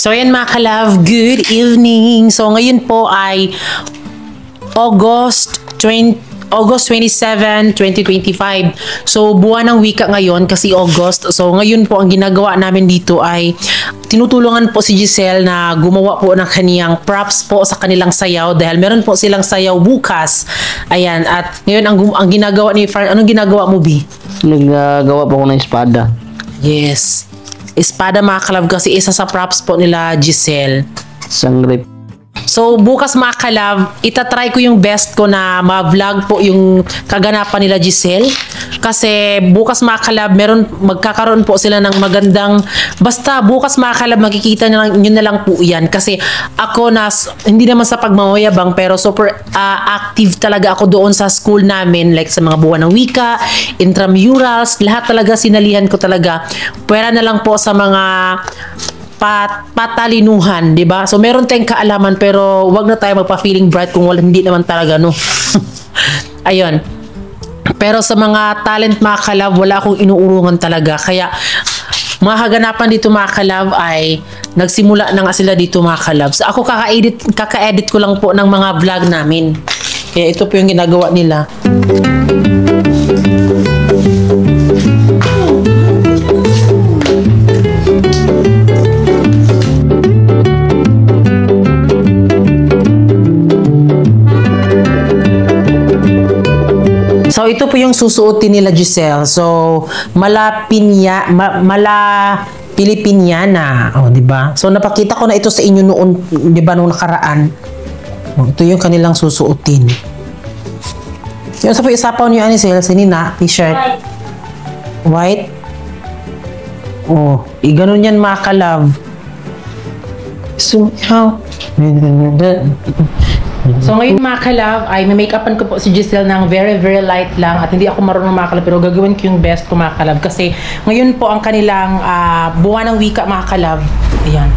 So ayan mga ka-love, good evening. So ngayon po ay August 27, 2025. So buwan ng wika ngayon kasi August. So ngayon po ang ginagawa namin dito ay tinutulungan po si Giselle na gumawa po ng kaniyang props po sa kanilang sayaw dahil meron po silang sayaw bukas. Ayan, at ngayon ang ginagawa ni Fran, anong ginagawa mo, B? Nagagawa po ako ng espada. Yes. Espada mga ka-love kasi isa sa props po nila Giselle. Sangrip. So bukas mga ka-love, itatry ko yung best ko na ma-vlog po yung kaganapan nila Giselle. Kasi bukas mga ka-love, magkakaroon po sila ng magandang, basta bukas mga ka-love, makikita nyo na lang po yan. Kasi ako hindi naman sa pagmamayabang, pero super active talaga ako doon sa school namin. Like sa mga buwan ng wika, intramurals, lahat talaga sinalihan ko talaga. Pwera na lang po sa mga patalinuhan, 'di ba? So meron tayong kaalaman pero wag na tayo magpa-feeling bright kung hindi naman talaga, no. Ayun. Pero sa mga talent mga ka-love, wala akong inuurungan talaga. Kaya mga kaganapan dito mga ka-love ay nagsimula na nga sila dito mga ka-love. So ako kaka-edit ko lang po ng mga vlog namin. Kaya ito po yung ginagawa nila. So ito po yung susuotin nila Giselle. So mala Pilipiniana, oh, 'di ba? So napakita ko na ito sa inyo noon, 'di ba, noong nakaraan. Oh, ito yung kanilang susuotin. Yung sa po isapaw niyo ani Giselle, sinina t-shirt. White. Oh, iganon yan mga ka-love. So how? So ngayon mga ka-love ay may make-upan ko po si Giselle ng very light lang at hindi ako marunong mga ka-love pero gagawin ko yung best ko mga ka-love kasi ngayon po ang kanilang buwan ng wika mga ka-love. Ayan.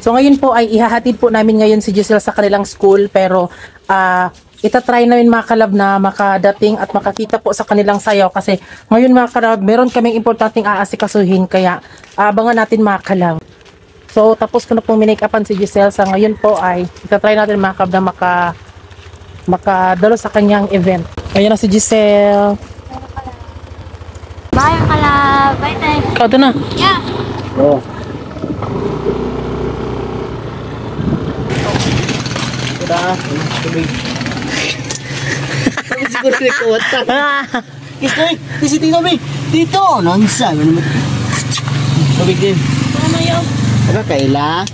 So ngayon po ay ihahatid po namin ngayon si Giselle sa kanilang school pero itatry namin mga ka-love na makadating at makakita po sa kanilang sayaw kasi ngayon mga ka-love meron kaming importanteng aasikasuhin kaya abangan natin mga ka-love. So tapos ko na pong minake-upan si Giselle sa ngayon po ay itatry natin mga ka-love na makadalo sa kanyang event. Ayan na si Giselle. Bye ka-love. Bye tayo. Ikaw doon na. Yeah. Oh. Tubig. Siguro nagkawata. Kisi tubig. Dito. Nonsa. Tubig din. Ano kaila?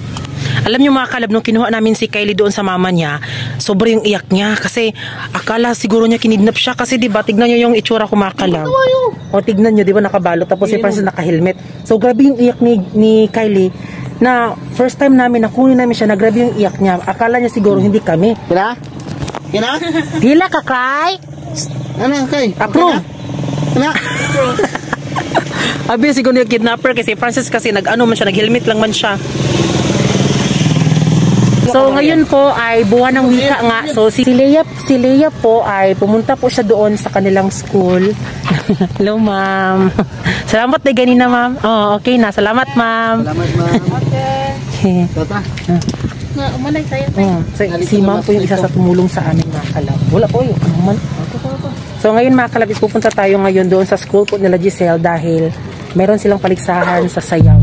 Alam niyo mga ka-love, nung kinuha namin si Kylie doon sa mama niya, sobrang yung iyak niya kasi akala siguro niya kinidnap siya kasi diba, tignan niyo yung itsura ko mga ka-love. O tignan niyo, diba nakabalot tapos si Francis naka-helmet. So grabe yung iyak ni Kylie na first time namin nakunin namin siya, nagrabe yung iyak niya. Akala niya siguro hindi kami. Kina? Kina? Gila ka, Kay? Ano, Kay? Approve. Kina? Abi siguro yung kidnapper kasi Francis kasi nag-helmet lang man siya. So ngayon po ay buwan ng wika nga. So si Leia po ay pumunta po siya doon sa kanilang school. Hello ma'am. Salamat na ganina ma'am. Oh, okay na. Salamat ma'am. Salamat ma'am. Okay. Tata. Umanay tayo. Si ma'am po yung isa sa tumulong sa amin mga ka-love. Wala po yun. So ngayon mga ka-love, pupunta tayo ngayon doon sa school po nila Giselle dahil meron silang paligsahan sa sayaw.